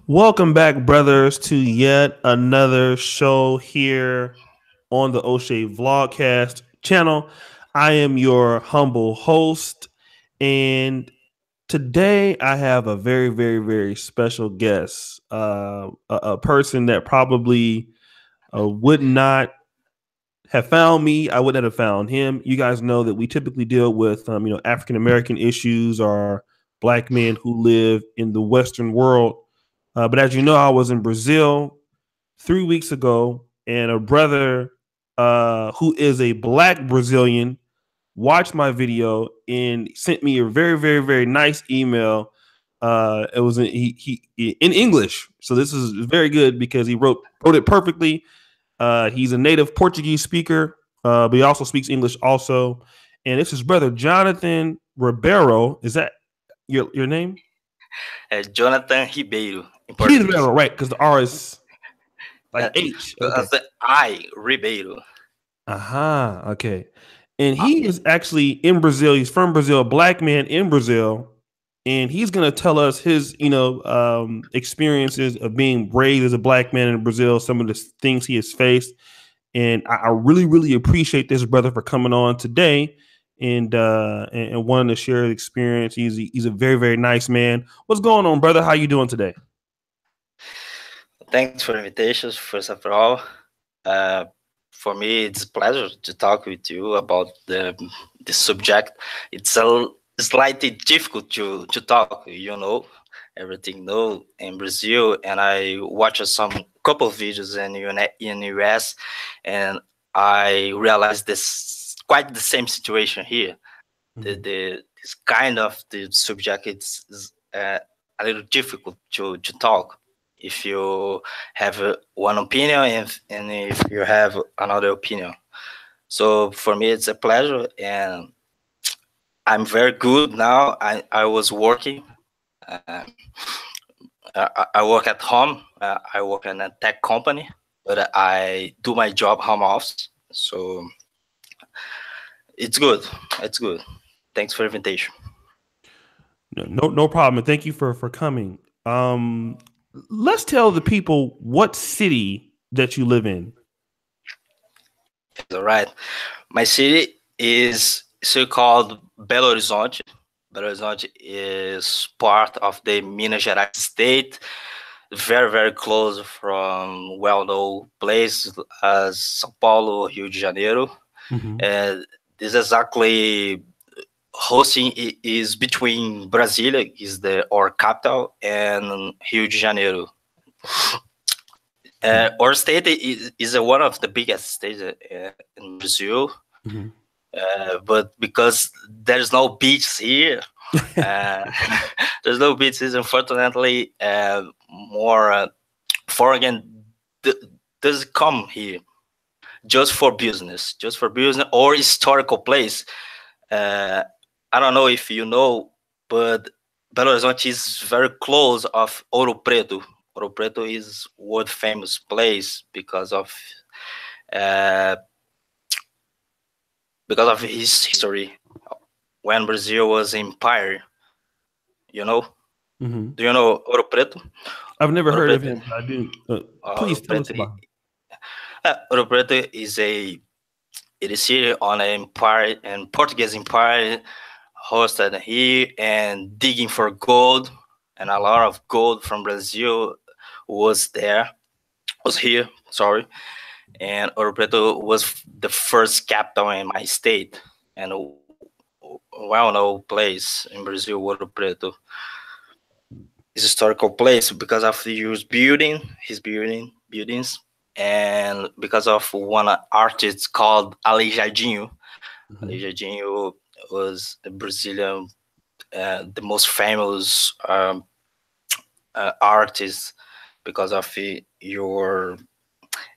Welcome back, brothers, to yet another show here on the Oshay Vlogcast channel. I am your humble host, and today I have a very, very, very special guest, a person that probably would not have found me. I wouldn't have found him. You guys know that we typically deal with, African American issues or black men who live in the Western world. But as you know, I was in Brazil 3 weeks ago, and a brother who is a black Brazilian watched my video and sent me a very, very, very nice email. It was in English, so this is very good because he wrote it perfectly. He's a native Portuguese speaker, but he also speaks English also. And it's his brother Johnathan Robeiro. Is that your name? Johnathan Ribeiro in Portuguese. Ribeiro, right? Because the R is like H. Okay. The I Ribeiro. Aha. Okay. And he is actually in Brazil. He's from Brazil, a black man in Brazil. And he's going to tell us his, experiences of being raised as a black man in Brazil, some of the things he has faced. And I really, really appreciate this brother for coming on today and wanting to share his experience. He's a very, very nice man. What's going on, brother? How you doing today? Thanks for the invitation, first of all. For me, it's a pleasure to talk with you about the subject. It's slightly difficult to talk, everything in Brazil, and I watched some couple of videos in US, and I realized this quite the same situation here. Mm-hmm. This kind of the subject is a little difficult to talk if you have one opinion and if you have another opinion. So for me, it's a pleasure, and I'm very good now. I was working. I work at home. I work in a tech company, but I do my job home office. So it's good. It's good. Thanks for the invitation. No problem. Thank you for coming. Let's tell the people what city that you live in. All right. My city is so-called Belo Horizonte. Belo Horizonte is part of the Minas Gerais state, very, very close from well-known places as São Paulo, Rio de Janeiro. Mm-hmm. And this exactly hosting is between Brasília, is our capital, and Rio de Janeiro. Our state is one of the biggest states in Brazil, mm-hmm. But because there's no beaches here, there's no beaches. Unfortunately, more foreign does come here just for business or historical place. I don't know if you know, but Belo Horizonte is very close of Ouro Preto. Ouro Preto is world famous place because of his history when Brazil was empire. Mm-hmm. Do you know Ouro Preto? I've never heard of him. I do. Please tell us about it. Ouro Preto is a city on an empire and Portuguese empire hosted here and digging for gold, and a lot of gold from Brazil was here, and Ouro Preto was the first capital in my state and a well-known place in Brazil. Ouro Preto is a historical place because of his buildings, and because of one artist called Aleijadinho. Mm-hmm. Aleijadinho was a Brazilian, the most famous artist because of your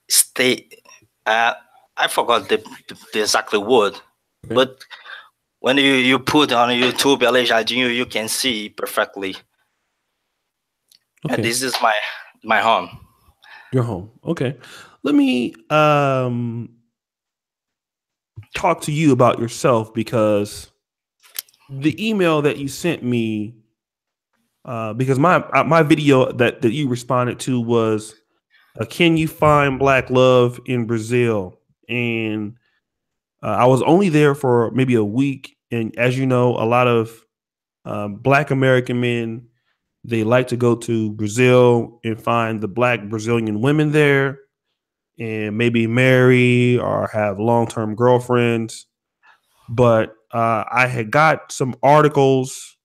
state. I forgot the exact word, okay. But when you put on YouTube Aleijadinho, you can see perfectly. Okay. And this is my home. Your home. Okay. Let me talk to you about yourself, because the email that you sent me because my video that you responded to was, can you find black love in Brazil? And I was only there for maybe a week, and as you know, a lot of black American men, they like to go to Brazil and find the black Brazilian women there, and maybe marry or have long term girlfriends. But I had got some articles,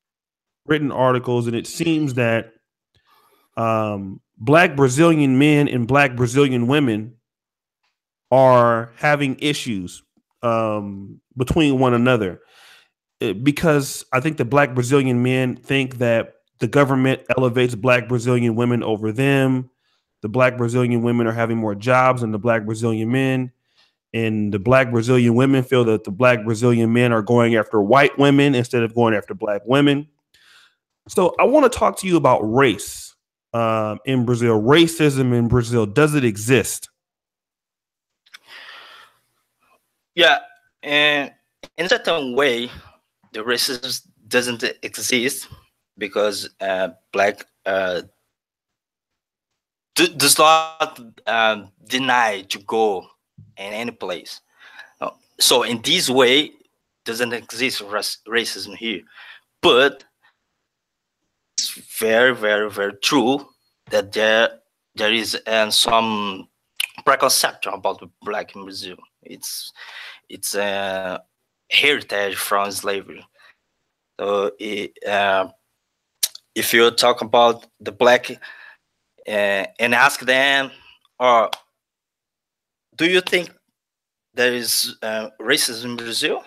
written articles, and it seems that black Brazilian men and black Brazilian women are having issues between one another. Because I think the black Brazilian men think that the government elevates black Brazilian women over them. The black Brazilian women are having more jobs than the black Brazilian men. And the black Brazilian women feel that the black Brazilian men are going after white women instead of going after black women. So I want to talk to you about race in Brazil. Racism in Brazil, does it exist? Yeah, and in a certain way, the racism doesn't exist because black does not deny to go in any place. So in this way, doesn't exist racism here. But it's very, very, very true that there is some preconception about the black in Brazil. It's a heritage from slavery. So if you talk about the black and ask them, or do you think there is racism in Brazil?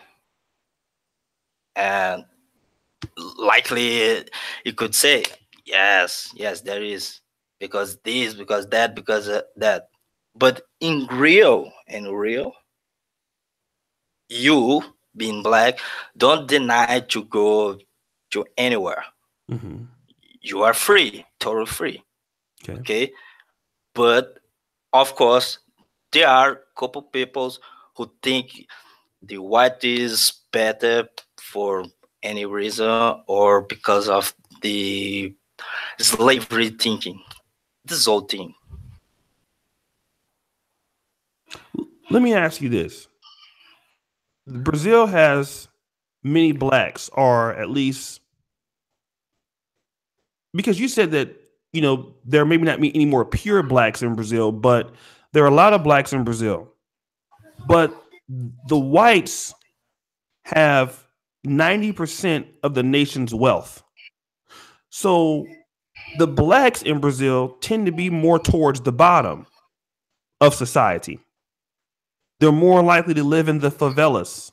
And likely you could say, yes, there is, because this, because that, because that. But in real, you being black don't deny to go to anywhere. Mm-hmm. You are free, totally free. Okay. But of course, there are a couple people who think the white is better for any reason or because of the slavery thinking. This whole thing. Let me ask you this. Brazil has many blacks, or at least, because you said that, you know, there may not be any more pure blacks in Brazil, but there are a lot of blacks in Brazil. But the whites have 90% of the nation's wealth. So the blacks in Brazil tend to be more towards the bottom of society. They're more likely to live in the favelas.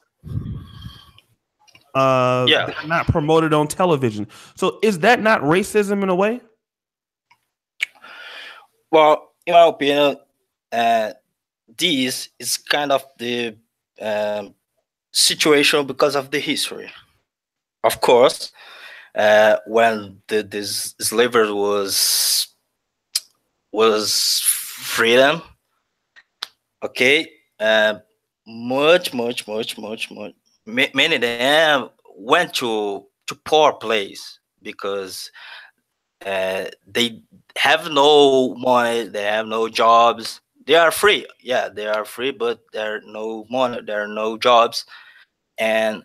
They're not promoted on television. So is that not racism in a way? Well, in my opinion, this is kind of the situation because of the history. Of course, when this slavery was freedom, okay, much, many of them went to poor place because they have no money, they have no jobs. They are free, yeah, they are free, but there are no money, there are no jobs, and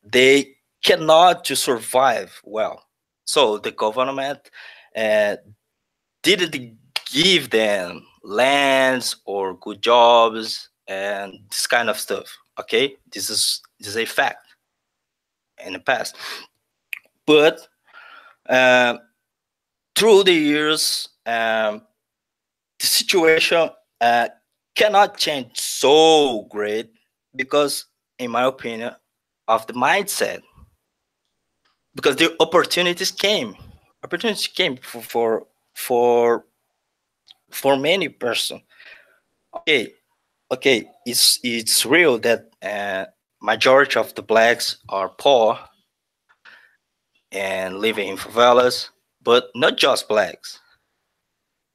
they cannot to survive well. So the government didn't give them lands or good jobs and this kind of stuff. Okay, this is a fact in the past, but through the years, the situation cannot change so great because, in my opinion, of the mindset. Because the opportunities came. Opportunities came for many person. Okay, it's real that majority of the blacks are poor and living in favelas, but not just blacks.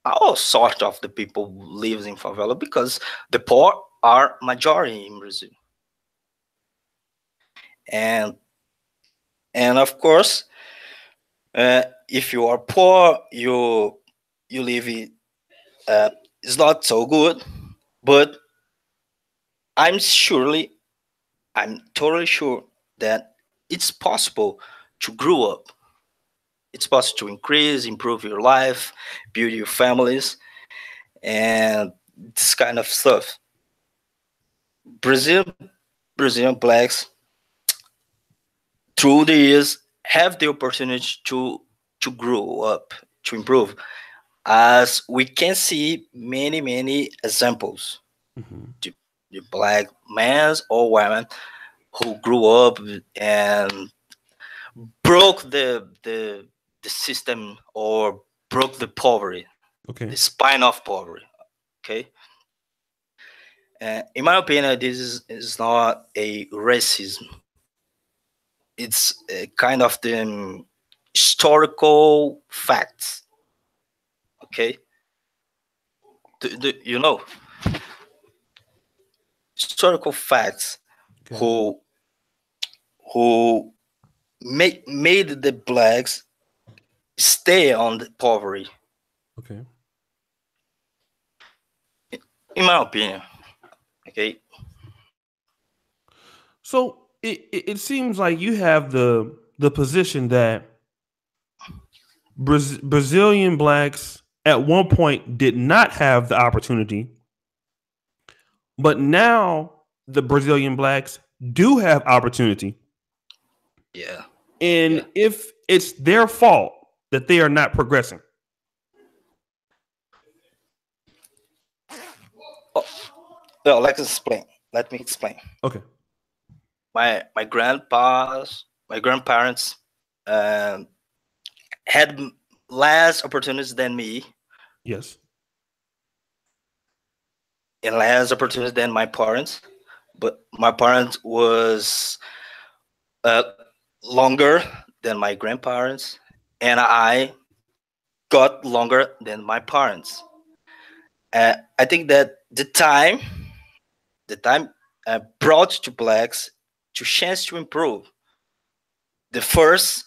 All sorts of the people lives in favela because the poor are majority in Brazil. And of course, If you are poor, you live it. It's not so good, but I'm surely, I'm totally sure that it's possible to grow up. It's possible to increase, improve your life, build your families, and this kind of stuff. Brazil, Brazilian blacks through the years have the opportunity to grow up, to improve, as we can see many examples. Mm-hmm. The, the black men or women who grew up and broke the system or broke the poverty, the Okay. spine of poverty. Okay, in my opinion, this is not a racism. It's a kind of the historical facts. Okay, you know, historical facts Okay. who who made the blacks stay on the poverty. Okay. In my opinion, okay. So it seems like you have the position that Brazilian blacks at one point did not have the opportunity, but now the Brazilian blacks do have opportunity. Yeah, And yeah. if it's their fault that they are not progressing. Oh, well, let's explain. Let me explain. Okay. My grandparents, um, had less opportunities than me Yes. and less opportunities than my parents. But my parents was uh, longer than my grandparents, and I got longer than my parents. I think that the time brought to blacks to chance to improve. The first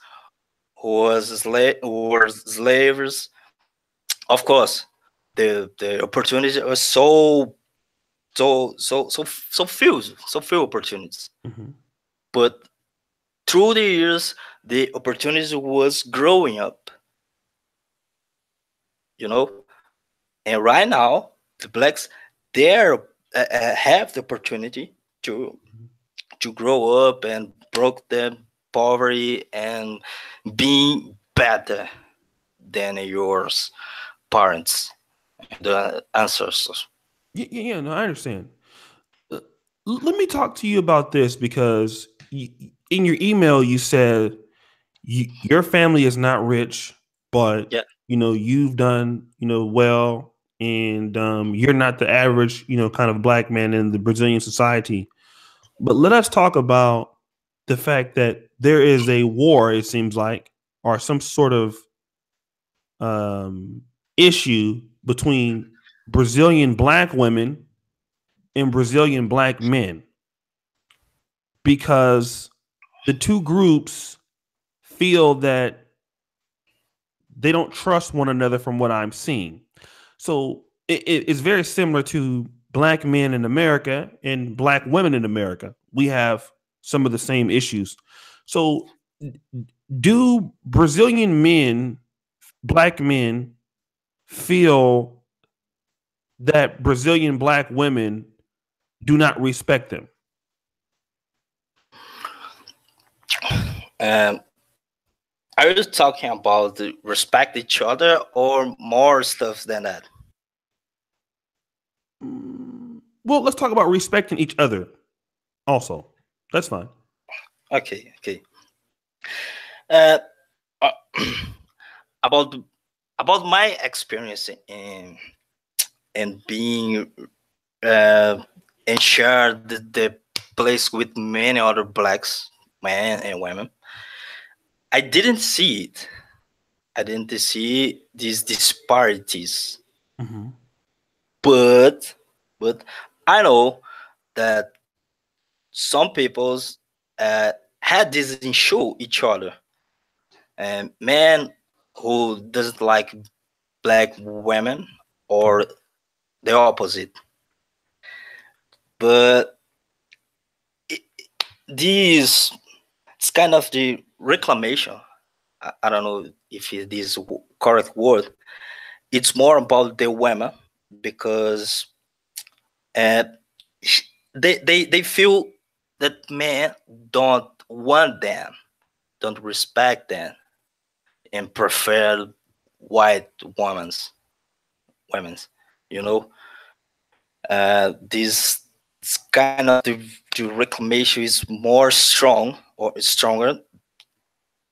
were slaves. Of course, the opportunity was so few opportunities. Mm-hmm. But through the years, the opportunity was growing up. You know, and right now the blacks there have the opportunity to to grow up and broke the poverty and being better than yours parents, the ancestors. Yeah, no, I understand. Uh, Let me talk to you about this because in your email you said your family is not rich, but Yeah. you've done well, and you're not the average kind of black man in the Brazilian society. But let us talk about the fact that there is a war. It seems like, or some sort of um, issue between Brazilian black women and Brazilian black men because the two groups feel that they don't trust one another from what I'm seeing. So it's very similar to black men in America and black women in America. We have some of the same issues. So do Brazilian men, black men, feel that Brazilian black women do not respect them? um, are you talking about the respect each other or more stuff than that? Well, let's talk about respecting each other also. That's fine. Okay. uh, uh, about my experience in being uh, and share the place with many other blacks, men and women. I didn't see it. I didn't see these disparities, Mm-hmm. but but I know that some peoples had this issue each other. and men who doesn't like black women, or the opposite. But it, these it's kind of the reclamation. I don't know if it is correct word. It's more about the women because uh, they feel that men don't want them, don't respect them, and prefer white women's. You know, this kind of the reclamation is more strong or stronger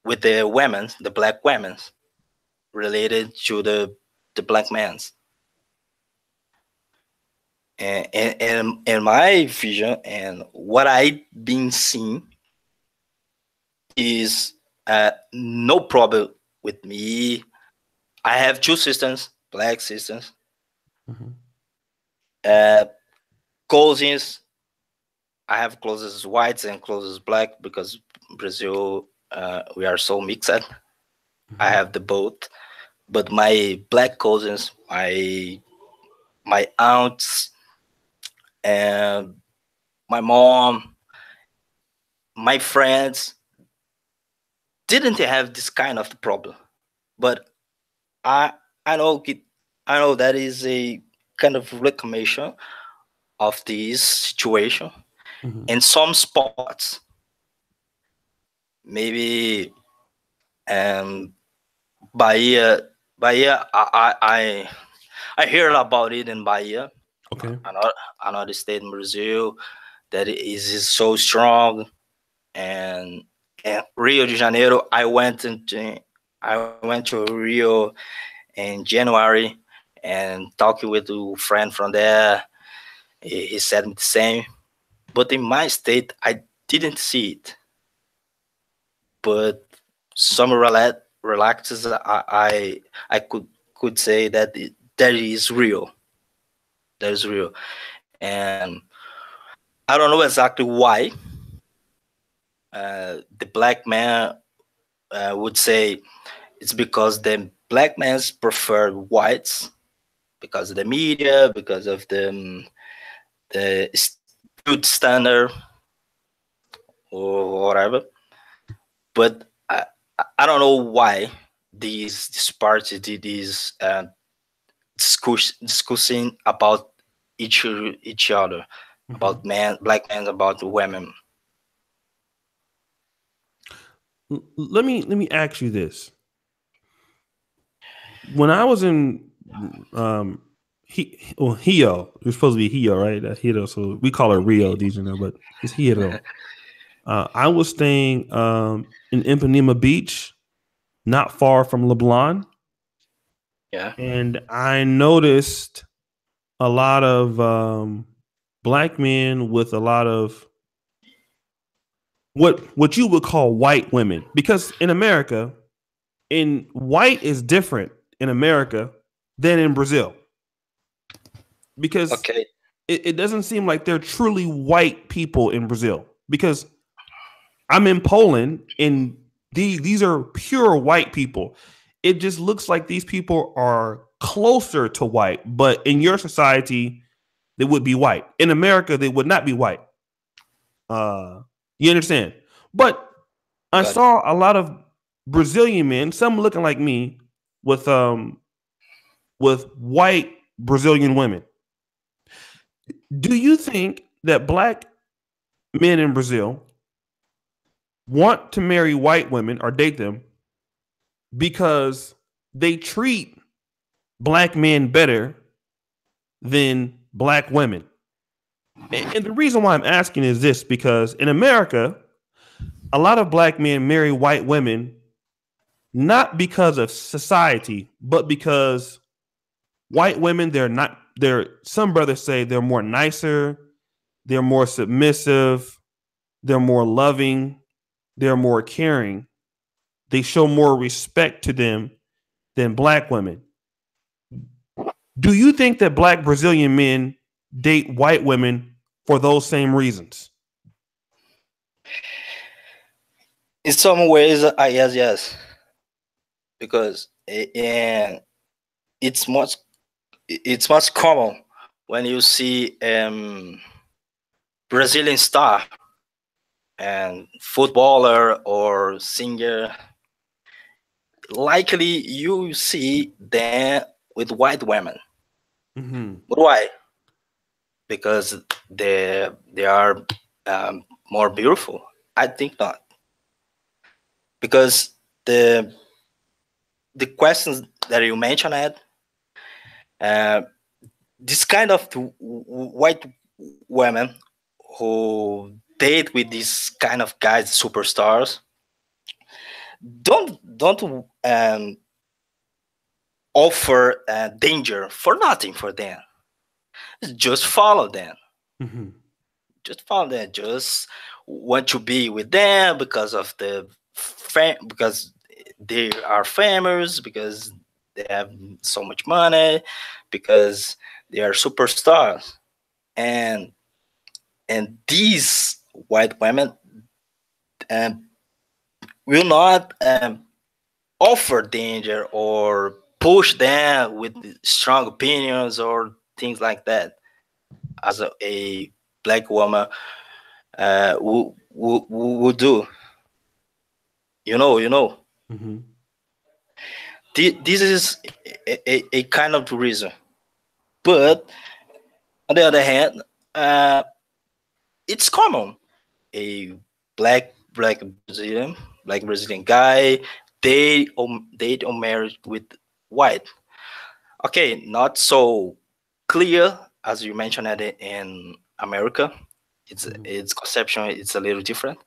with the women, the black women, related to the black man's. And in my vision and what I've been seeing is no problem with me. I have two sisters, black sisters, Mm-hmm. uh, cousins. I have closest whites and closest black because Brazil, we are so mixed. I Mm-hmm. have the both, but my black cousins, my aunts, and my mom, my friends didn't have this kind of problem. But I I know I know that is a kind of reclamation of this situation Mm-hmm. in some spots. Maybe um Bahia Bahia I hear about it in Bahia, Okay. another another state in Brazil that is so strong. And Rio de Janeiro, I went to Rio in January and talking with a friend from there. He said me the same. But in my state, I didn't see it. But some relaxes, I could say that that is real. That is real, and I don't know exactly why. The black man would say it's because the black men prefer whites because of the media, because of the good standard or whatever. But I don't know why these parties did this discussing about each other, Mm-hmm. about men, black men, about women. Let me ask you this. When I was in Hio, it was supposed to be Hio, right? Hio, so we call it Rio de Janeiro, but it's Hio. I was staying in Ipanema Beach, not far from Leblon, Yeah. and I noticed a lot of black men with a lot of what you would call white women, because in America, in white is different in America than in Brazil, because Okay. it doesn't seem like they're truly white people in Brazil. Because I'm in Poland and these are pure white people. It just looks like these people are closer to white, but in your society, they would be white. In America, they would not be white. Uh, you understand? But I Got it. saw a lot of Brazilian men, some looking like me, with white Brazilian women. Do you think that black men in Brazil want to marry white women or date them because they treat black men better than black women? And the reason why I'm asking is this: because in America, a lot of black men marry white women not because of society, but because white women, they're not, they're, some brothers say they're more nicer, they're more submissive, they're more loving, they're more caring. They show more respect to them than black women. Do you think that black Brazilian men date white women for those same reasons? In some ways, I yes, yes. because and it's much common when you see Brazilian star and footballer or singer. Likely you see them with white women. Mm-hmm. But why? Because they are more beautiful. I think not, because the the questions that you mentioned, Ed, uh, this kind of white women who date with these kind of guys, superstars, don't offer danger for nothing for them. Just follow them. Mm-hmm. Just follow them. Just want to be with them because of because they are famous, because they have so much money, because they are superstars, and these white women um, will not offer danger or push them with strong opinions or things like that, as a black woman would do. You know. Mm-hmm. This is a kind of reason. But on the other hand, it's common. A black Brazilian, guy, they married with white. Okay, not so clear as you mentioned it in America. Mm-hmm. Its conception it's a little different,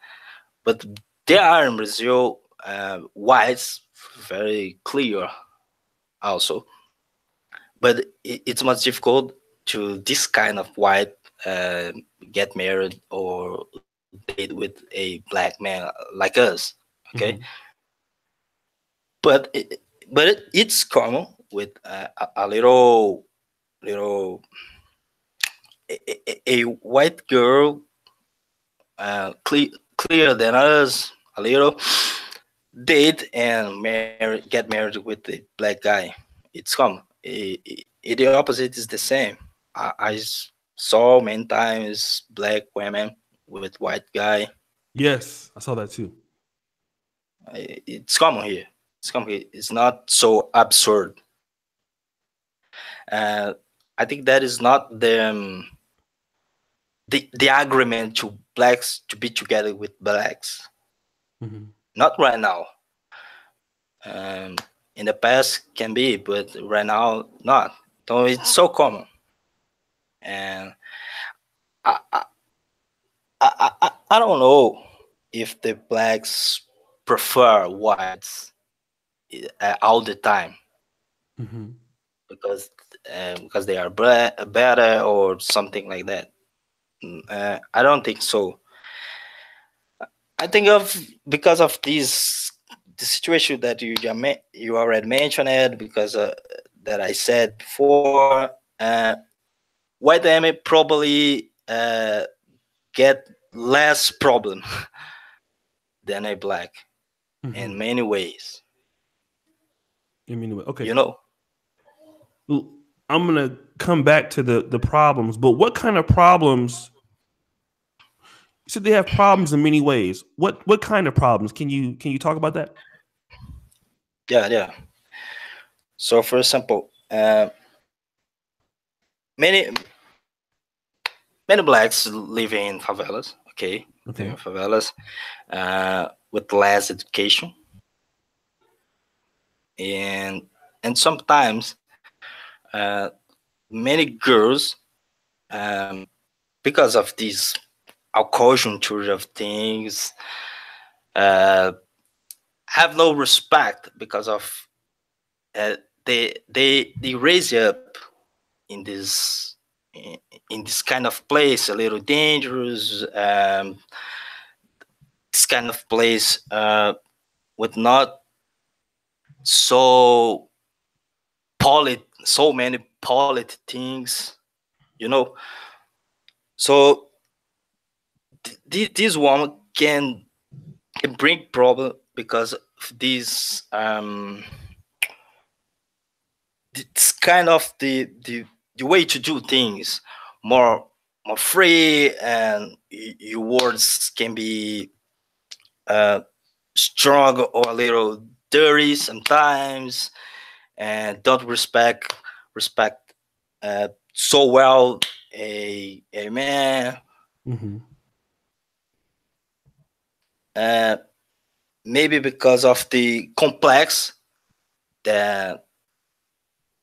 but there are in Brazil whites very clear also. But it's much difficult to this kind of white uh, get married or date with a black man like us. Okay, Mm-hmm. but it's common with a little a white girl clearer than us a little date and get married with the black guy. It's common. The opposite is the same. I saw many times black women with white guy. Yes, I saw that too. It's common here. It's common here. It's not so absurd. Uh, I think that is not the agreement to blacks to be together with blacks. Mm-hmm. Not right now. Um, in the past can be, but right now not. So it's so common, and I I, I don't know if the blacks prefer whites all the time Mm-hmm. because they are better or something like that. I don't think so. I think of because of this the situation that you already mentioned it, because that I said before. White women probably get less problem than a black Mm-hmm. in many ways. I mean, okay. You know. Well, I'm gonna come back to the problems, but what kind of problems? You said they have problems in many ways. What kind of problems? Can you talk about that? Yeah, yeah. So, for example, many many blacks live in favelas. Okay, live Okay. in favelas with less education, and sometimes uh, many girls, um, because of this conjuncture of things, uh, have no respect because of uh, they raise you up in this kind of place, a little dangerous, this kind of place with not so so many polit things, you know. So this woman can bring problem because of this it's kind of the way to do things more free, and your words can be uh, strong or a little dirty sometimes, and don't respect so well a man. Mm-hmm. uh, Maybe because of the complex that,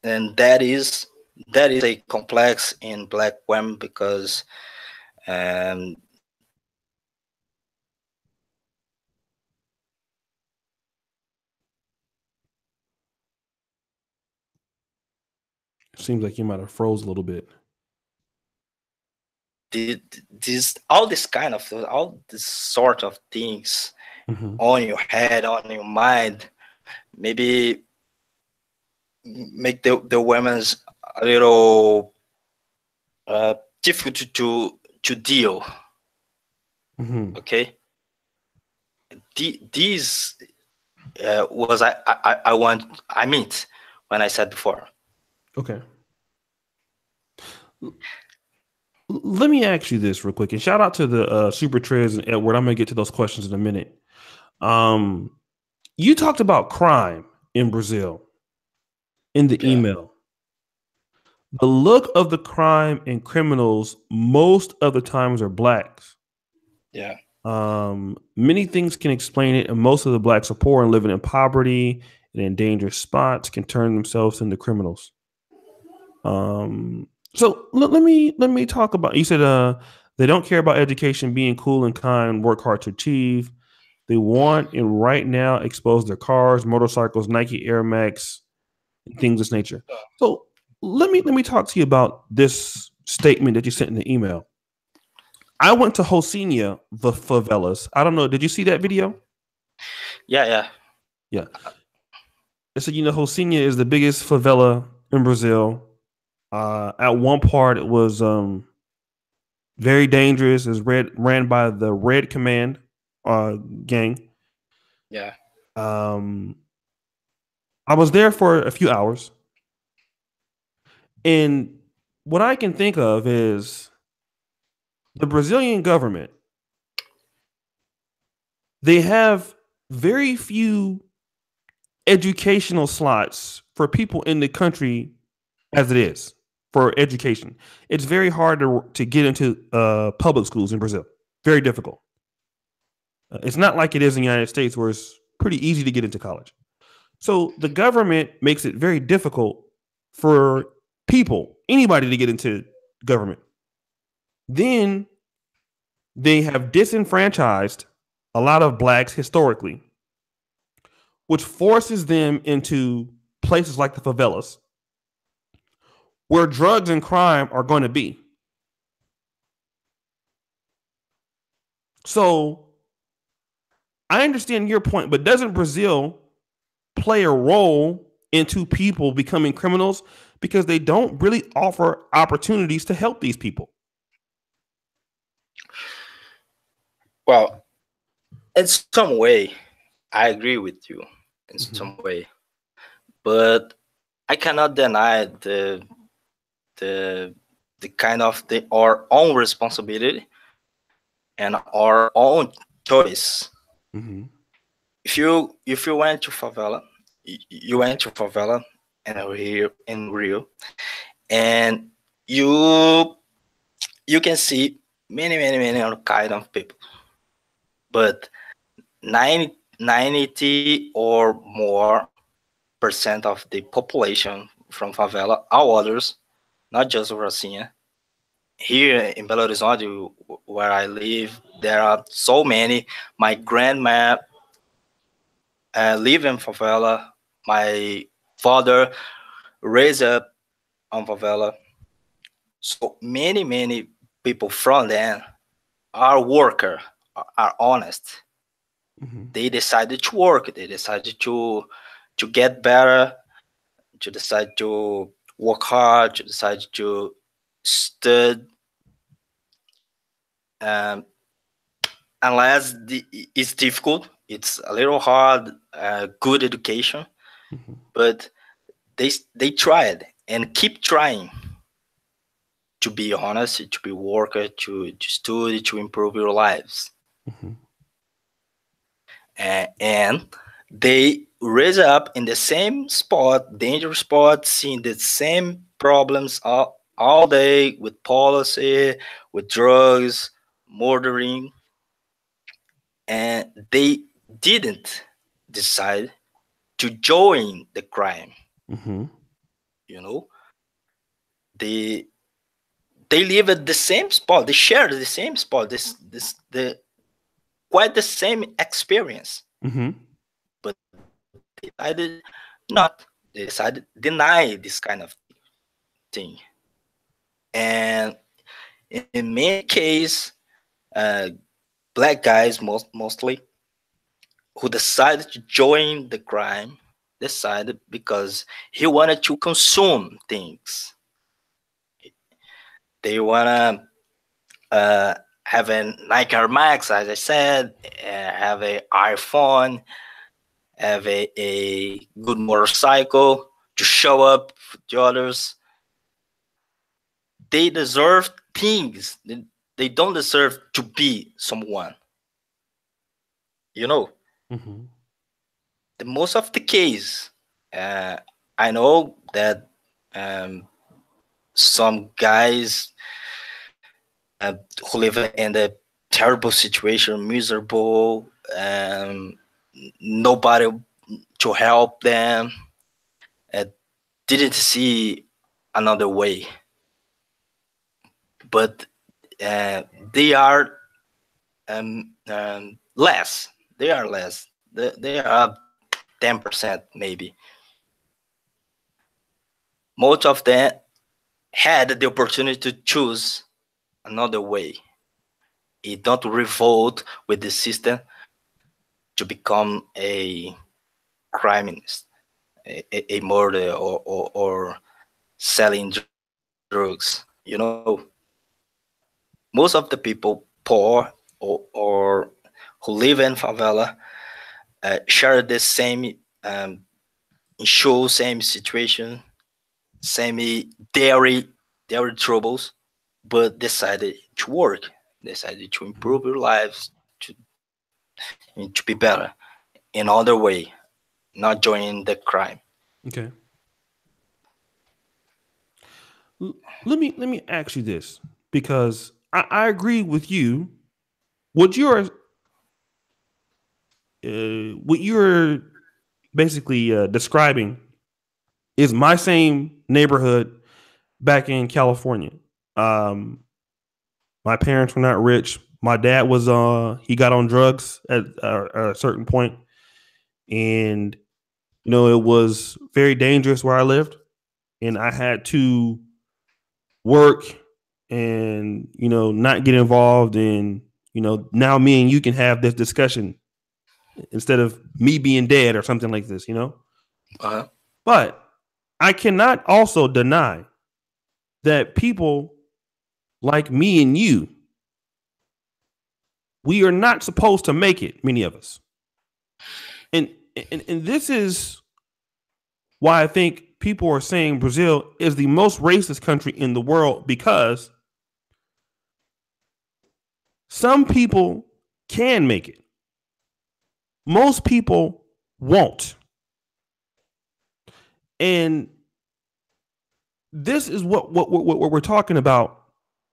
and that is a complex in black women, because um, Seems like you might have froze a little bit. this all this kind of all this sort of things Mm-hmm. on your head, on your mind, maybe make the women's a little difficult to deal. Mm-hmm. Okay, these was I meant when I said before. Okay. Let me ask you this real quick, and shout out to the Super Trez and Edward. I'm gonna get to those questions in a minute. Um, you talked about crime in Brazil in the Yeah, email. The look of the crime and criminals most of the times are blacks. yeah. Many things can explain it, and most of the blacks are poor and living in poverty and in dangerous spots can turn themselves into criminals. So let me talk about. You said they don't care about education, being cool and kind, work hard to achieve. They want and right now expose their cars, motorcycles, Nike Air Max, and things of this nature. So let me talk to you about this statement that you sent in the email. I went to Rocinha, the favelas. I don't know. Did you see that video? Yeah. Yeah. So Rocinha is the biggest favela in Brazil. At one part, it was very dangerous. Is ran by the Red Command gang. Yeah. Um, I was there for a few hours, and what I can think of is the Brazilian government. They have very few educational slots for people in the country as it is for education. It's very hard to get into public schools in Brazil. Very difficult. It's not like it is in the United States where it's pretty easy to get into college. So the government makes it very difficult for people, anybody to get into government. Then they have disenfranchised a lot of blacks historically, which forces them into places like the favelas where drugs and crime are going to be. So I understand your point, but doesn't Brazil play a role into people becoming criminals because they don't really offer opportunities to help these people? Well, in some way, I agree with you in Mm-hmm. some way, but I cannot deny the the kind of our own responsibility and our own choice. Mm-hmm. If you went to favela, you went to favela in Rio, and you you can see many other kind of people, but 90 or more percent of the population from favela are others, not just Rocinha. Here in Belo Horizonte, where I live, there are so many. My grandma live in favela. My father raised up on favela. So many people from them are worker, are honest. Mm-hmm. They decided to work. They decided to get better. To decide to work hard. To decide to study. Um, Unless it's difficult, it's a little hard. Good education, Mm-hmm. but they tried and keep trying to be honest, to be worker, to study, to improve your lives. Mm-hmm. And they raise up in the same spot, dangerous spot, seeing the same problems all day with policy, with drugs, murdering, and they didn't decide to join the crime. Mm-hmm. You know, they they live at the same spot. They share the same spot. The quite the same experience, Mm-hmm. but they decided not. They decided deny this kind of thing. And in many cases, uh, black guys mostly who decided to join the crime decided because he wanted to consume things. They wanna have a Nike Air Max, as I said, have a iPhone, have a good motorcycle to show up to others. They deserve things. They don't deserve to be someone. You know, Mm-hmm. the most of the case, uh, I know that um, some guys who live in a terrible situation, miserable, nobody to help them, uh, didn't see another way. But they are less. They are less. They are 10% maybe. Most of them had the opportunity to choose another way. It don't revolt with the system to become a criminalist, a murder, or selling drugs. You know, most of the people poor or who live in favela share the same issue, same situation, same dairy troubles, but decided to work, decided to Mm-hmm. improve your lives, to be better in other way, not joining the crime. Okay. L- let me ask you this because I agree with you. What you're what you're basically describing is my same neighborhood back in California. Um, my parents were not rich. My dad was he got on drugs at a certain point, and it was very dangerous where I lived, and I had to work and not get involved in now me and you can have this discussion instead of me being dead or something like this. Uh-huh. But I cannot also deny that people like me and you, we are not supposed to make it, many of us. And this is why I think people are saying Brazil is the most racist country in the world because some people can make it. Most people won't. And this is what we're talking about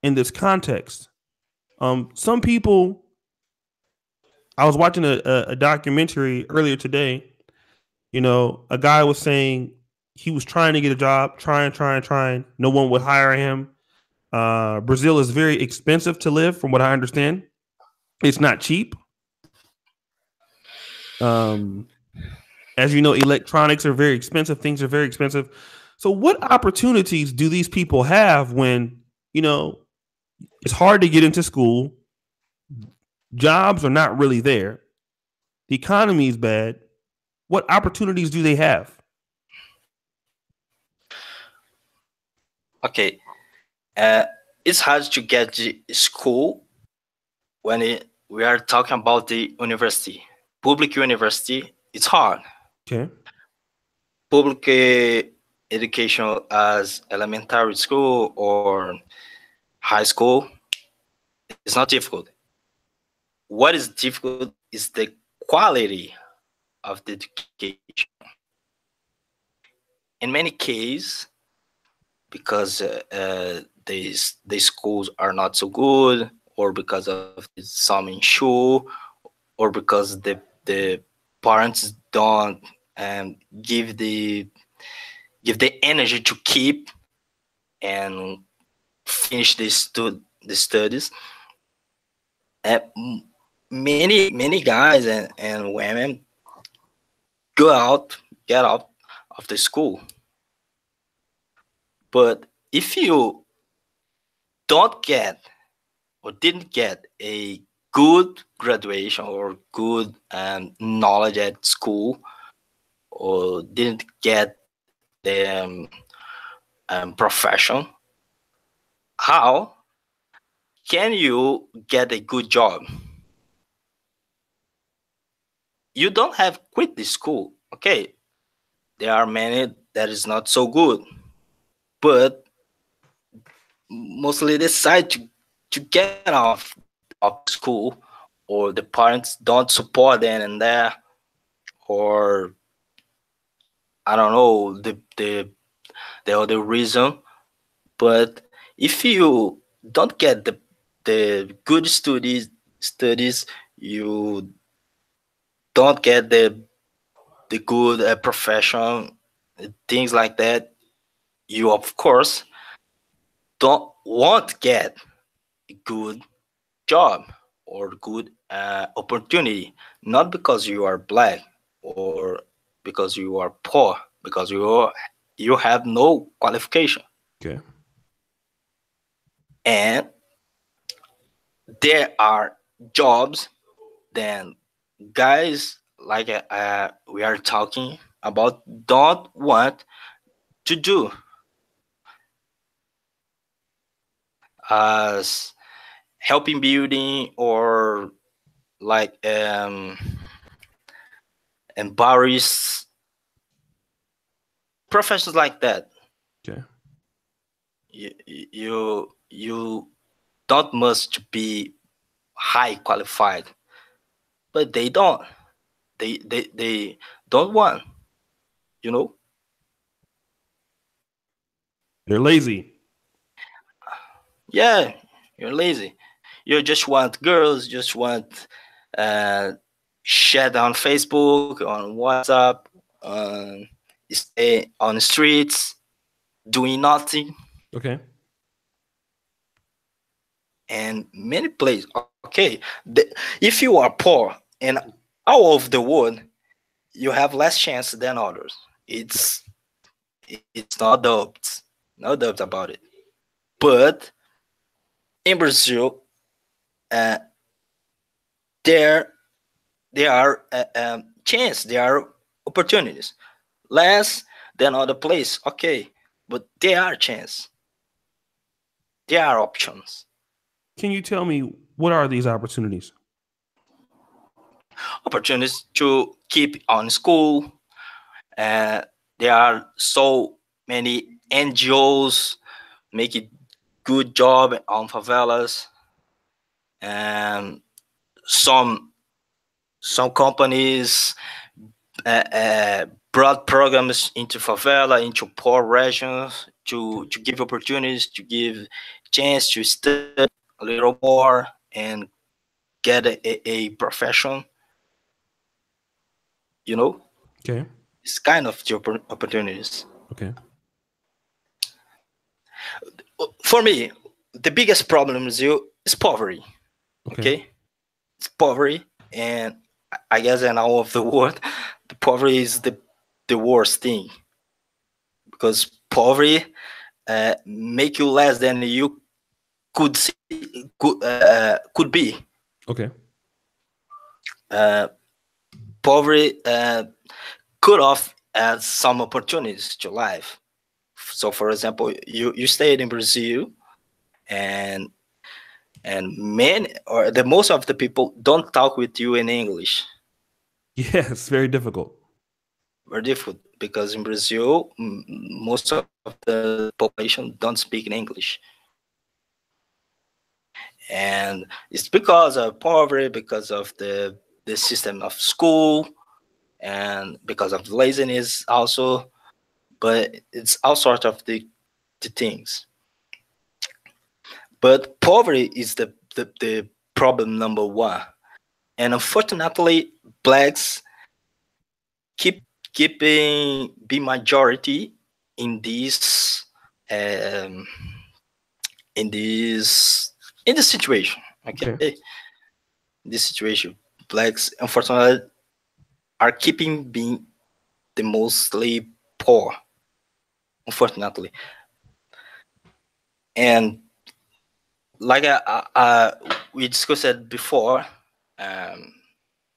in this context. Some people, I was watching a documentary earlier today. A guy was saying he was trying to get a job, trying. No one would hire him. Brazil is very expensive to live, from what I understand. It's not cheap. Um, as you know, electronics are very expensive. Things are very expensive. So, what opportunities do these people have when it's hard to get into school? Jobs are not really there. The economy is bad. What opportunities do they have? Okay, uh, it's hard to get to school when we are talking about the university. Public university, it's hard. Okay. Public education as elementary school or high school is not difficult. What is difficult is the quality of the education. In many cases, because the schools are not so good, or because of some issue, or because the parents don't give the energy to keep and finish the studies. Many guys and women go out get out of the school. But if you don't get or didn't get a good graduation or good knowledge at school, or didn't get the profession, how can you get a good job? You don't have quit the school. Okay, there are many that is not so good, but mostly decide to get of the school, or the parents don't support them in there, or I don't know the other reason. But if you don't get the good studies, you don't get the good profession, things like that, you of course don't want get a good job or good opportunity, not because you are black or because you are poor, because you have no qualification. Okay. And there are jobs then guys like we are talking about don't want to do, as helping building, or like and bars, professions like that. Okay. You don't must be high qualified, but they don't want, you know. They're lazy. Yeah, you're lazy. You just want girls, just want uh chat on Facebook, on WhatsApp, um stay on the streets doing nothing. Okay. And many places, okay, if you are poor and out of the world, you have less chance than others. It's no doubt about it. But in Brazil, uh, there there are chance, there are opportunities, less than other place. Okay, but there are chance, there are options. Can you tell me what are these opportunities? Opportunities to keep on school. Uh, there are so many NGOs making good job on favelas, and some some companies brought programs into favela, into poor regions, to give opportunities, to give chance to study a little more and get a profession. You know, Okay. it's kind of the opportunities. Okay. For me, the biggest problem is poverty. Okay. Okay, it's poverty, and I guess in all of the world, the poverty is the worst thing, because poverty make you less than you could be. Okay. Uh, Poverty cut off some opportunities to life. So, for example, you stayed in Brazil, and many or the most of the people don't talk with you in English. Yeah, it's very difficult. very difficult because in Brazil, most of the population don't speak in English, and it's because of poverty, because of the system of school, and because of laziness also. But it's all sorts of the things. But poverty is the problem number one, and unfortunately, blacks keeping be majority in this um, in this in this situation. Okay. Okay, this situation, blacks unfortunately are keeping being the mostly poor, unfortunately, and like we discussed it before, um,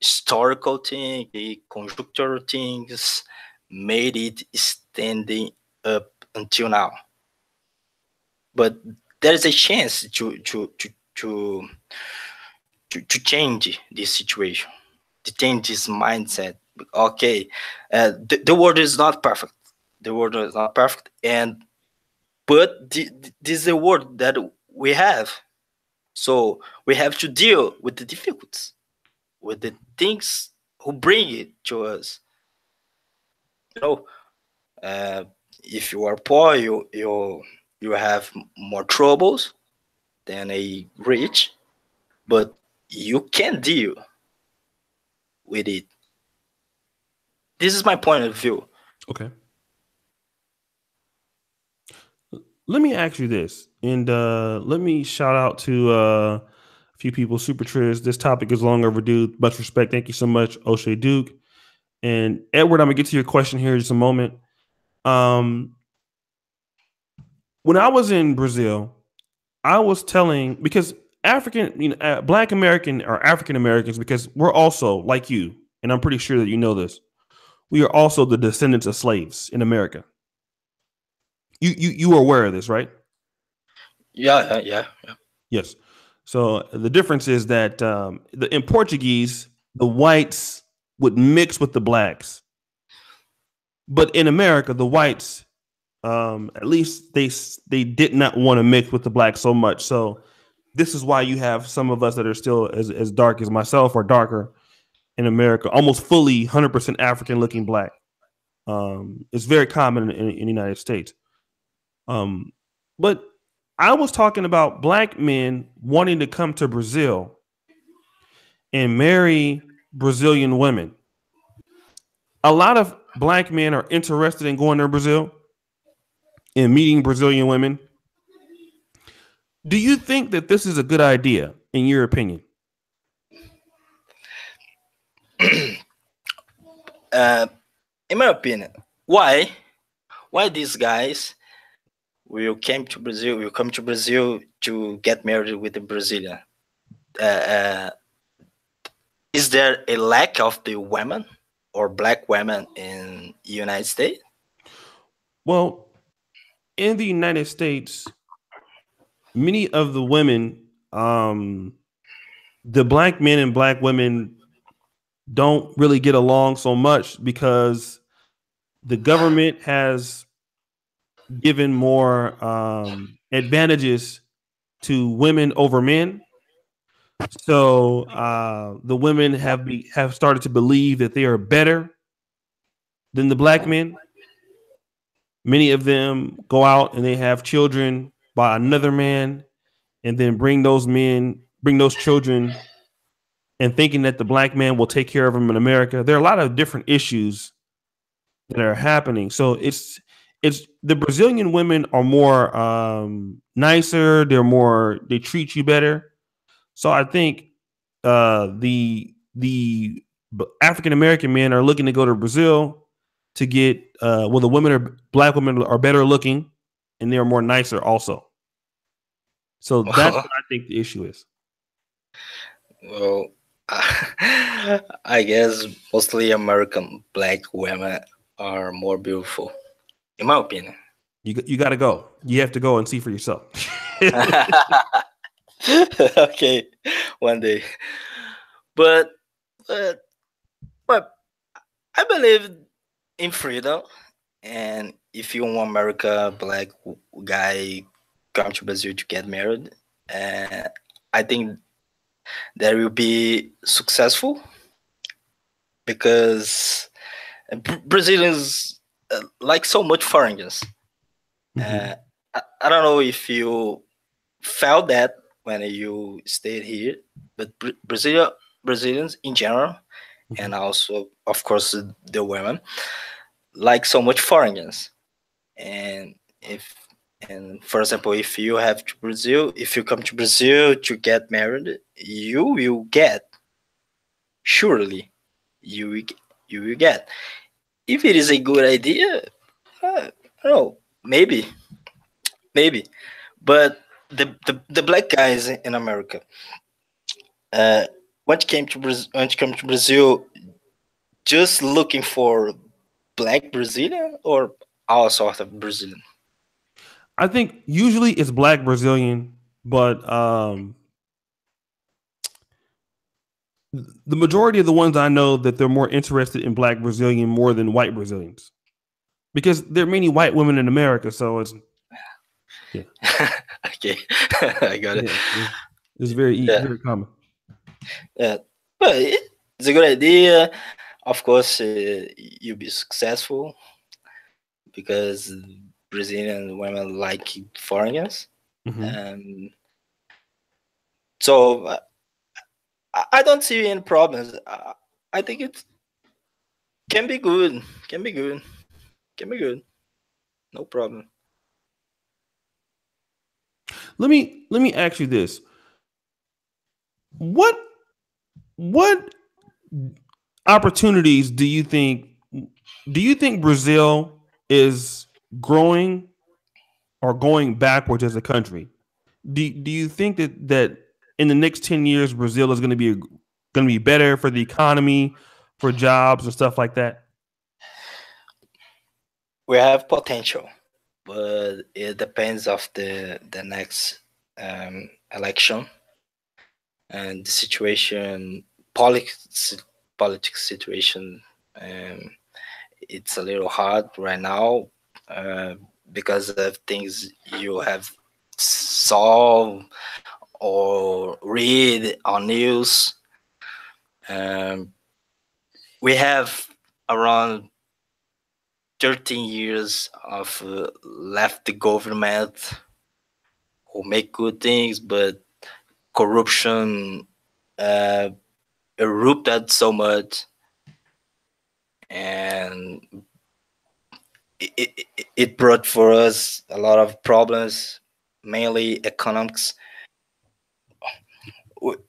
historical thing, the conjunctural things made it standing up until now. But there is a chance to change this situation, to change this mindset. Okay, the world is not perfect. The world is not perfect, and but this is the world that we have. So we have to deal with the difficulties, with the things who bring it to us. You know, uh, if you are poor, you have more troubles than a rich, but you can deal with it. This is my point of view. Okay. Let me ask you this, and let me shout out to a few people. Super Triz, this topic is long overdue. Much respect. Thank you so much, O'Shea Duke. And Edward, I'm gonna get to your question here in just a moment. Um, when I was in Brazil, I was telling because Black American or African Americans, because we're also like you, and I'm pretty sure that you know this. We are also the descendants of slaves in America. You are aware of this, right? Yeah. Yes. So the difference is that in Portuguese, the whites would mix with the blacks, but in America, the whites, at least they did not want to mix with the blacks so much. So this is why you have some of us that are still as dark as myself or darker in America, almost fully 100% African looking black. It's very common in the United States. Um, but I was talking about black men wanting to come to Brazil and marry Brazilian women. A lot of black men are interested in going to Brazil and meeting Brazilian women. Do you think that this is a good idea, in your opinion? uh, in my opinion, why these guys will come to Brazil to get married with a Brazilian? Uh, uh, is there a lack of the women or black women in the United States? Well, in the United States, many of the women, the black men and black women don't really get along so much because the government has given more advantages to women over men. So the women have started to believe that they are better than the black men. Many of them go out and they have children by another man, and then bring those children, and thinking that the black man will take care of them in America. There are a lot of different issues that are happening. So it's the Brazilian women are more nicer. They treat you better. So I think the African American men are looking to go to Brazil to get the women are black women are better looking and they're more nicer also. So that's what I think the issue is. Well, I guess mostly American black women are more beautiful, in my opinion. You got to go. You have to go and see for yourself. Okay, one day. But but I believe in freedom. And if you want America black guy come to Brazil to get married, uh, I think that will be successful because Brazilians like so much foreigners. Mm-hmm. Uh, I don't know if you felt that when you stayed here, but Brazilians in general, Mm-hmm. and also of course the women like so much foreigners. And if and for example, if you come to Brazil to get married, you will get surely you will, you will get. If it is a good idea, I don't know, maybe. But the black guys in America, uh, when you come to Brazil, just looking for black Brazilian or all sort of Brazilian. I think usually it's Black Brazilian, but the majority of the ones I know that they're more interested in Black Brazilian more than white Brazilians because there are many white women in America. So it's yeah, Okay, I got it. yeah, it's Yeah, very common. yeah. But it's a good idea. Of course, you'll be successful because Brazilian women like foreigners. Mm-hmm. Um, so I don't see any problems. I think it can be good. Can be good. Can be good. No problem. Let me ask you this: what what opportunities do you think Brazil is growing or going backwards as a country? Do you think that in the next 10 years Brazil is going to be better for the economy, for jobs and stuff like that? We have potential, but it depends of the next election and the situation, politics, politics situation. Um, it's a little hard right now uh, because of things you have saw or read on news. Um, we have around 13 years of left the government who make good things, but corruption uh, erupted so much, and it brought for us a lot of problems, mainly economics.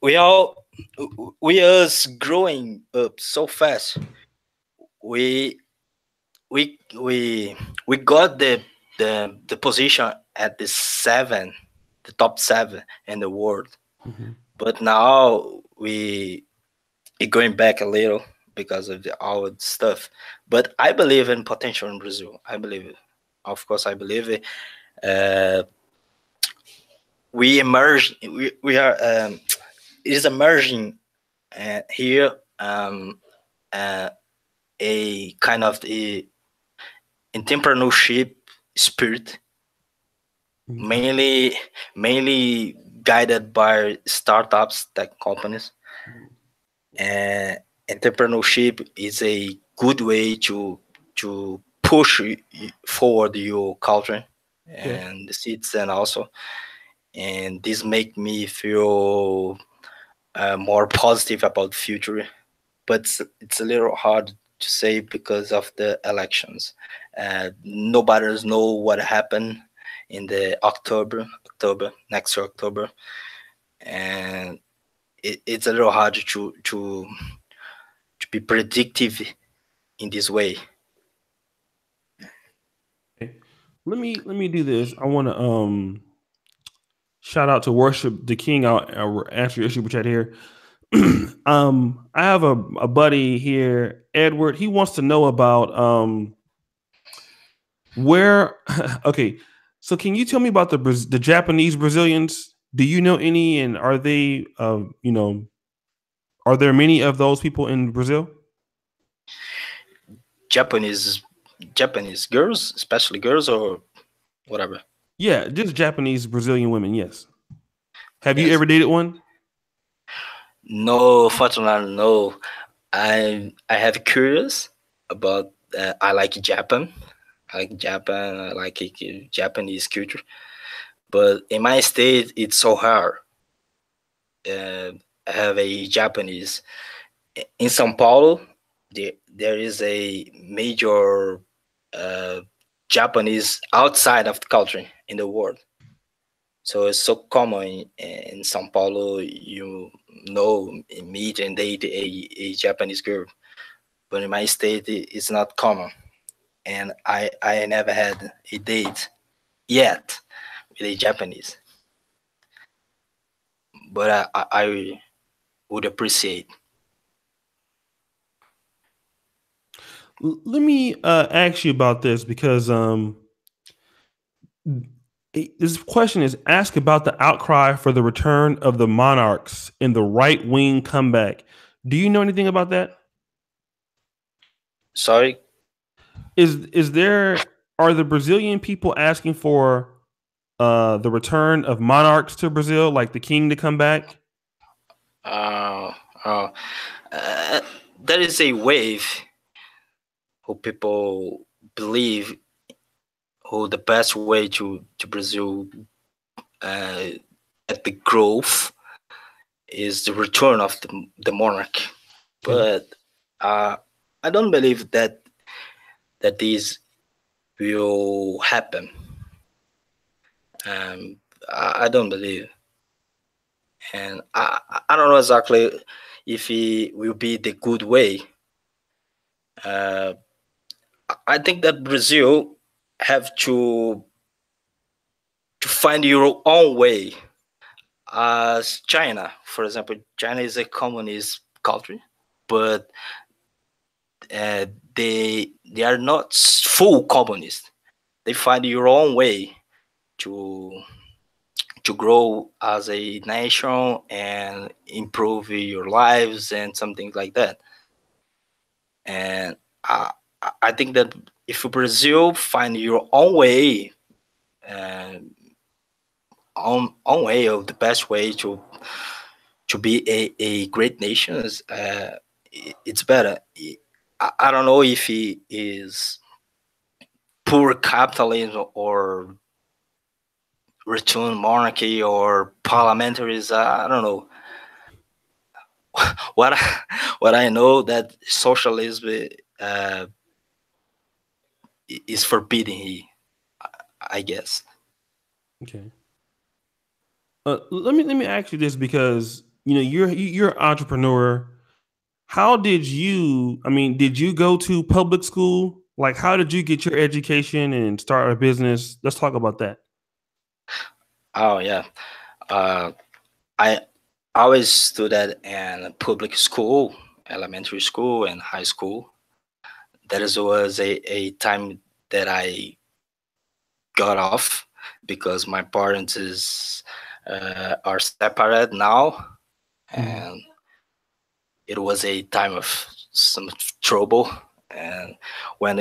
We all we us growing up so fast. We we we got the position at the top seven in the world. Mm-hmm. But now we going back a little because of our stuff. But I believe in potential in Brazil. I believe it. Of course, I believe it. Uh, we emerge. We are. It is emerging here. Uh, a kind of a entrepreneurship spirit, Okay. mainly guided by startups, tech companies. And entrepreneurship is a good way to push forward your culture Yeah. and the citizen also. And this make me feel more positive about the future. But it's a little hard to say because of the elections. Nobody know what happened in the October next October, and it's a little hard to be predictive in this way. Okay. Let me do this. I want to shout out to Worship the King. I'll answer your super chat here. I have a buddy here, Edward. He wants to know about where. Okay, so can you tell me about the Japanese Brazilians? Do you know any, and are they are there many of those people in Brazil? Japanese Japanese girls, especially girls or whatever. Yeah, just Japanese Brazilian women. Yes. Have you Yes. ever dated one? No, fortunately, no. I have curious about. I like Japan. I like Japan. I like Japanese culture. But in my state, it's so hard. Have a Japanese in São Paulo. There is a major uh, Japanese outside of the country in the world. So it's so common in São Paulo. You know, meet and date a Japanese girl, but in my state, it's not common. And I never had a date yet with a Japanese, but I would appreciate. Let me ask you about this because this question is asked about the outcry for the return of the monarchs in the right wing comeback. Do you know anything about that? Sorry. Is there are the Brazilian people asking for the return of monarchs to Brazil, like the king to come back? Uh, uh, uh, there is a wave who people believe who the best way to Brazil uh, at the growth is the return of the monarch. Okay. But uh, I don't believe that this will happen. I don't believe, and I don't know exactly if it will be the good way. Uh, I think that Brazil have to find your own way. As China, for example, China is a communist country, but uh, they are not full communist. They find your own way to to grow as a nation and improve your lives and something like that. And I think that if Brazil find your own way, uh, own way of the best way to be a great nation, it's better. I don't know if he is poor capitalism or return monarchy or parliamentarism. I don't know. what I, what I know that socialism uh, is forbidden here. I guess. Okay. Let me ask you this because you're an entrepreneur. How did you? I mean, did you go to public school? Like, how did you get your education and start a business? Let's talk about that. Oh yeah. Uh, I always studied in public school, elementary school, and high school. That is was a time that I got off because my parents are separate now, Mhm. and it was a time of some trouble. And when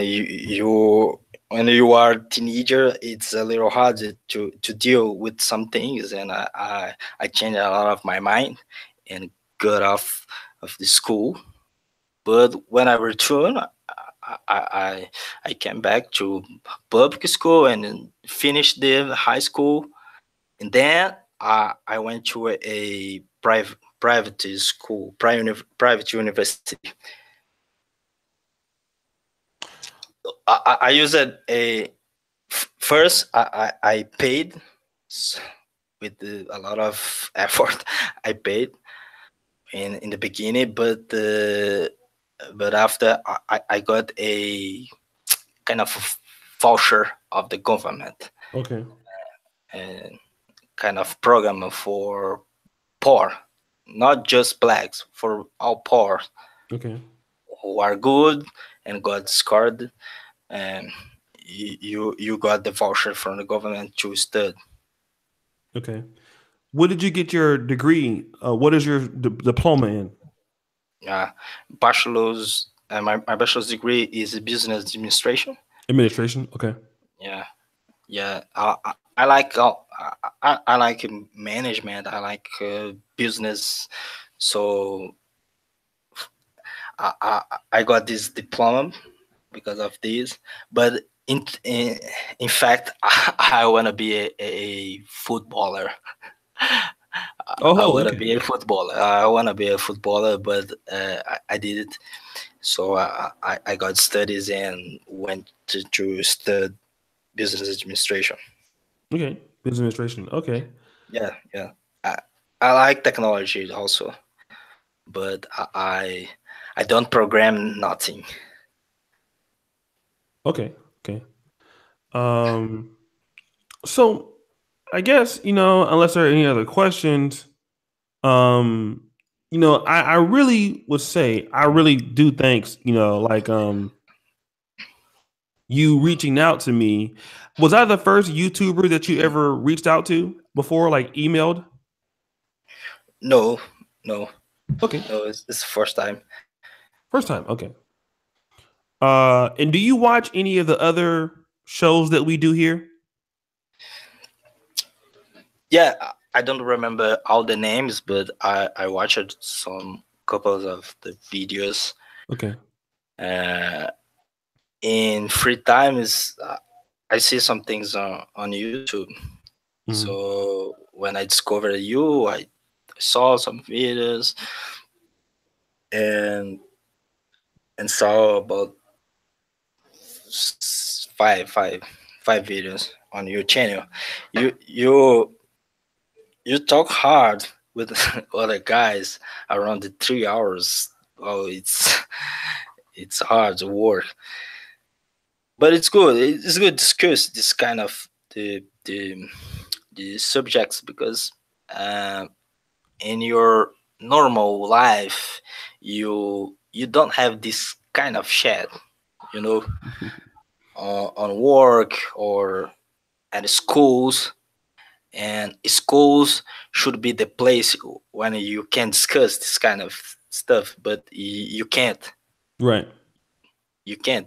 when you are a teenager, it's a little hard to deal with some things, and I changed a lot of my mind and got off of the school. But when I returned, I came back to public school and then finished the high school, and then I went to a private school, private university. I used first I paid with a lot of effort. I paid in the beginning, but after I got a kind of voucher of the government Okay. and kind of program for poor, not just blacks, for all poor Okay. who are good and got scored, and you got the voucher from the government to study. Okay. What did you get your degree? What is your diploma in? uh, Bachelor's my bachelor's degree is business administration. Administration. Okay. Yeah, yeah. I like I like management. I like business. So I got this diploma because of this. But in fact, I want to be a footballer. I Oh, want to okay. be a footballer. I want to be a footballer, but I did it. So I got studies and went to study business administration. Okay. Business administration. Okay. Yeah, yeah. I, I like technology also, but I don't program nothing. Okay. Okay. Um. So I guess unless there are any other questions, um, I really would say I really do thanks. You reaching out to me. Was I the first YouTuber that you ever reached out to before, like emailed? No, no, Okay. no. It's the first time. First time. Okay. And do you watch any of the other shows that we do here? Yeah, I don't remember all the names, but I watched some couples of the videos. Okay. Uh, in free time is I see some things on YouTube. Mhm. So when I discovered you, I saw some videos and saw about five videos on your channel. You you talk hard with other guys around the 3 hours. Oh, it's hard to work, but it's good. It's good to discuss this kind of the subjects because uh, in your normal life you don't have this kind of chat, you know, on work or at schools. And schools should be the place when you can discuss this kind of stuff, but you can't. Right. You can't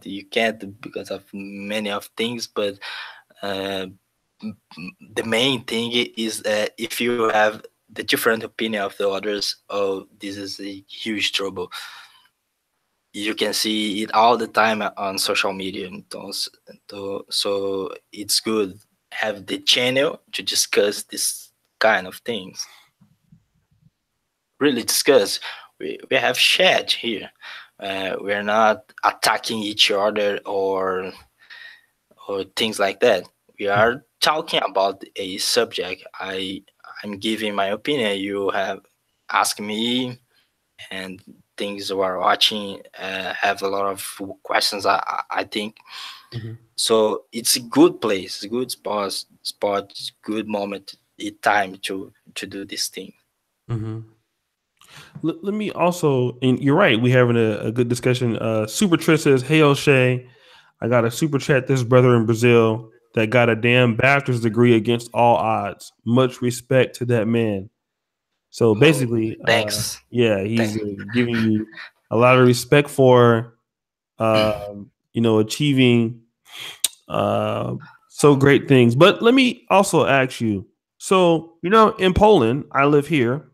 because of many of things. But uh, the main thing is that if you have the different opinion of the others, oh, this is a huge trouble. You can see it all the time on social media. So it's good have the channel to discuss this kind of things. Really discuss. We have chat here. We're not attacking each other or things like that. We are talking about a subject. I'm giving my opinion. You have asked me, and things we are watching have a lot of questions. I think Mhm. so. It's a good place, a good spot, good moment, time to do this thing. Mhm. Let me also, and you're right, we having a good discussion. Super Tris says, "Hey O'Shea, I got a super chat. This brother in Brazil that got a damn bachelor's degree against all odds. Much respect to that man." So Oh, basically, thanks. yeah, Thank. he's giving you a lot of respect for, achieving uh, so great things. But let me also ask you. So, in Poland, I live here.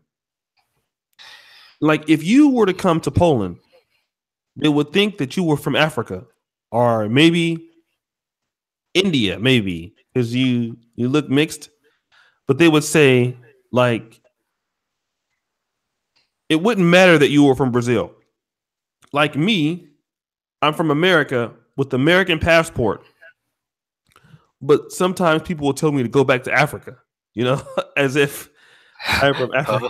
Like, if you were to come to Poland, they would think that you were from Africa or maybe India, maybe because you look mixed. But they would say like it wouldn't matter that you were from Brazil. Like me, I'm from America with American passport, but sometimes people will tell me to go back to Africa, as if I'm from Africa.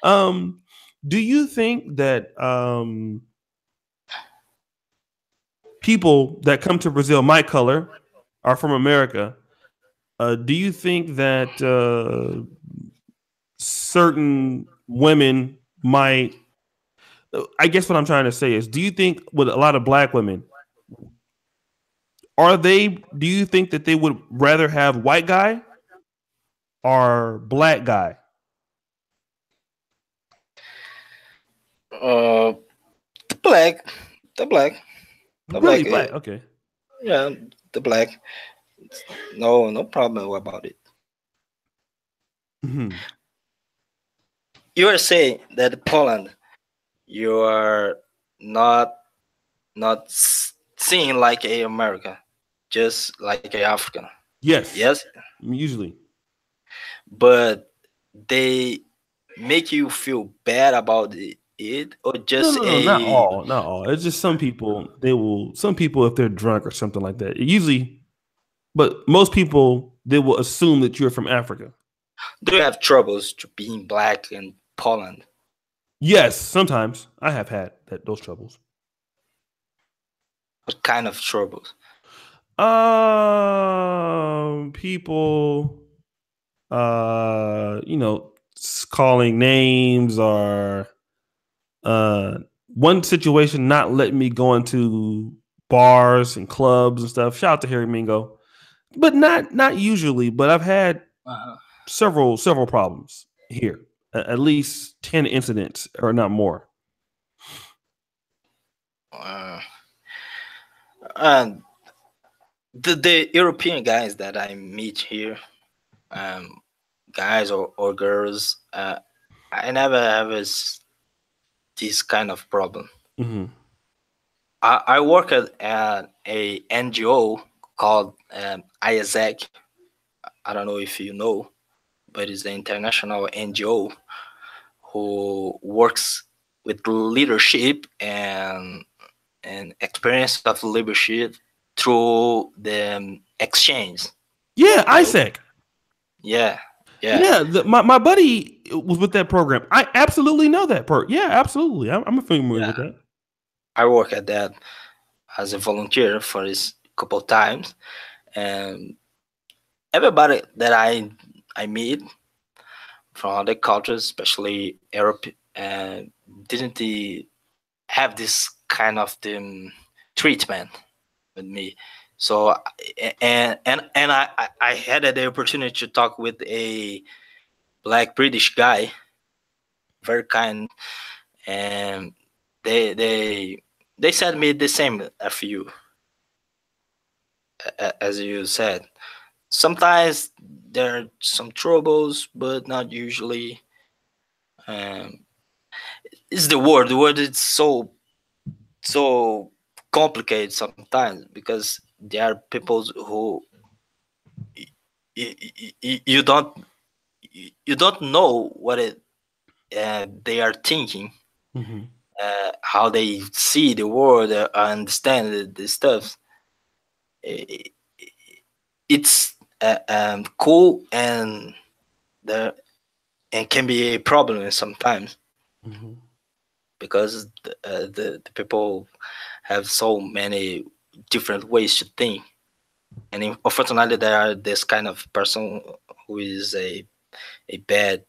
Oh, Um, do you think that people that come to Brazil, my color, are from America? Do you think that certain women might? I guess what I'm trying to say is, do you think with a lot of black women, are they? Do you think that they would rather have white guy or black guy? uh, The black, the black, the Really black. black? Okay. Yeah, the black. No problem about it. Mm-hmm. You are saying that Poland, you are not seeing like a American, just like a African. Yes, Yes, usually. but they make you feel bad about it, or No, just no, no, not a all, not all. It's just some people. They will. Some people, if they're drunk or something like that, usually. But most people, they will assume that you're from Africa. do you have troubles to being black in Poland? Yes, sometimes I have had those troubles. What kind of troubles? People, calling names or one situation not letting me go into bars and clubs and stuff. Shout out to Harry Mingo, but not usually. But I've had Uh-huh. several problems here. At least 10 incidents or not more. Uh, and the European guys that I meet here, um, guys or girls, I never have this kind of problem. Mm-hmm. I work at a NGO called ISAC. I don't know if you know, but it's an international NGO who works with leadership and experience of leadership through the exchange. Yeah, You know? Isaac. Yeah, yeah, Yeah, my buddy was with that program. I absolutely know that part. Yeah, absolutely. I'm familiar yeah. with that. I work at that as a volunteer for this couple times, and everybody that I meet from other cultures, especially Europe, didn't have this kind of treatment with me. So I had the opportunity to talk with a black British guy, very kind, and they said me the same as you, as you said. Sometimes there are some troubles, but not usually. Um, it's the word. The word is so complicated sometimes because there are people who you don't know what they are thinking, Mm-hmm. how they see the world, understand the stuff. I- It's cool the and can be a problem sometimes Mm-hmm. because the people have so many different ways to think, and unfortunately there are this kind of person who is a bad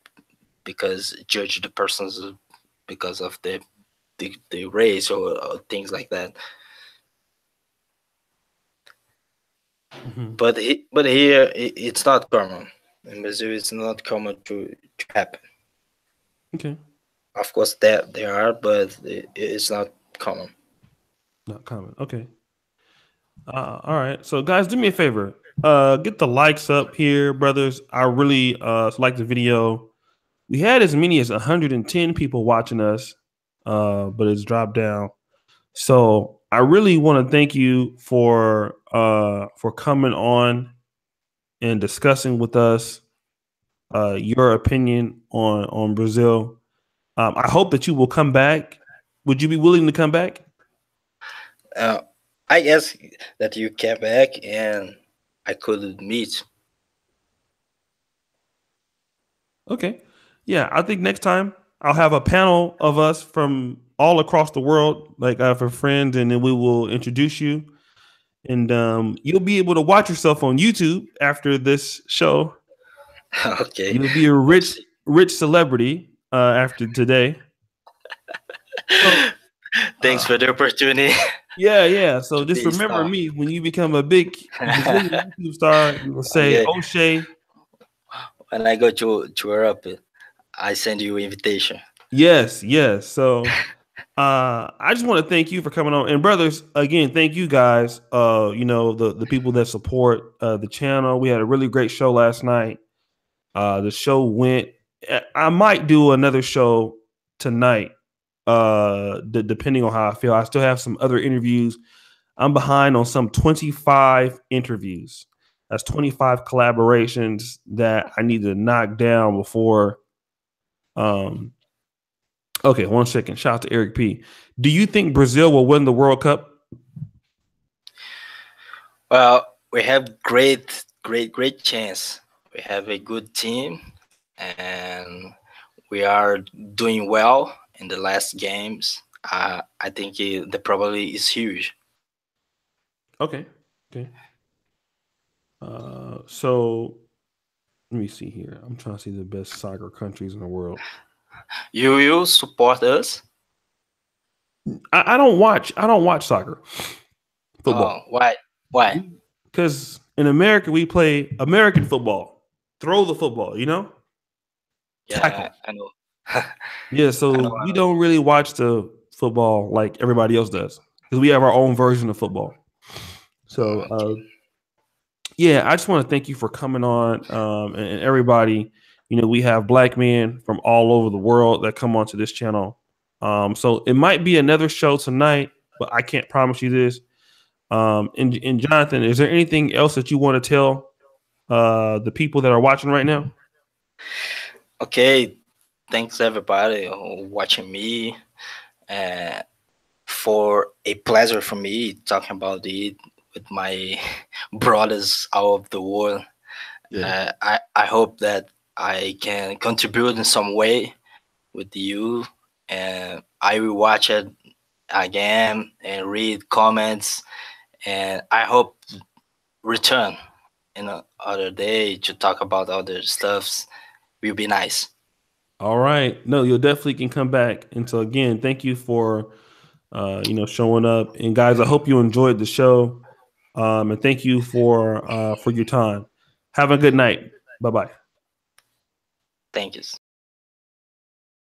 because judge the persons because of the race or things like that. Mm-hmm. But here it's not common. In Brazil, it's not common to happen. Okay, Of course, there are, but it's not common. not common. Okay. All right. So, guys, do me a favor. Get the likes up here, brothers. I really like the video. We had as many as 110 people watching us, but it's dropped down. So I really want to thank you for coming on and discussing with us your opinion on Brazil. I hope that you will come back. Would you be willing to come back? Uh, I guess that you came back and I could meet. Okay. Yeah, I think next time I'll have a panel of us from all across the world, like for friends, and then we will introduce you, and you'll be able to watch yourself on YouTube after this show. Okay, You'll be a we'll see. rich celebrity after today. So, Thanks for the opportunity. yeah, yeah. So just This remember star. me when you become a big Brazilian YouTube star. You will say Okay, O'Shea. when I go to Europe, I send you invitation. Yes, yes. So I just want to thank you for coming on, and brothers, again, thank you guys. The people that support the channel. We had a really great show last night. The show went. I might do another show tonight, depending on how I feel. I still have some other interviews. I'm behind on some 25 interviews. That's 25 collaborations that I need to knock down before. Okay, 1 second. Shout out to Eric P. Do you think Brazil will win the World Cup? Well, we have great chance. We have a good team, and we are doing well in the last games. I think the probability is huge. Okay. So let me see here. I'm trying to see the best soccer countries in the world. You will support us? I don't watch soccer, football. Oh, why? Because in America we play American football. Throw the football, tackle. Yeah, I know. Yeah, I so know. we don't really watch the football like everybody else does because we have our own version of football. So Okay. yeah, I just want to thank you for coming on, and everybody. We have black men from all over the world that come onto this channel. So it might be another show tonight, but I can't promise you this. And Jonathan, is there anything else that you want to tell the people that are watching right now? Okay. Thanks everybody watching me. Uh, for a pleasure for me talking about it with my brothers out of the world. Yeah. I hope that I can contribute in some way with you, and I will watch it again and read comments, and I hope return in other day to talk about other stuffs will be nice. All right. No, you'll definitely can come back. And so again, thank you for showing up. And guys, I hope you enjoyed the show. And thank you for your time. Have a good night. Bye bye. Thank you.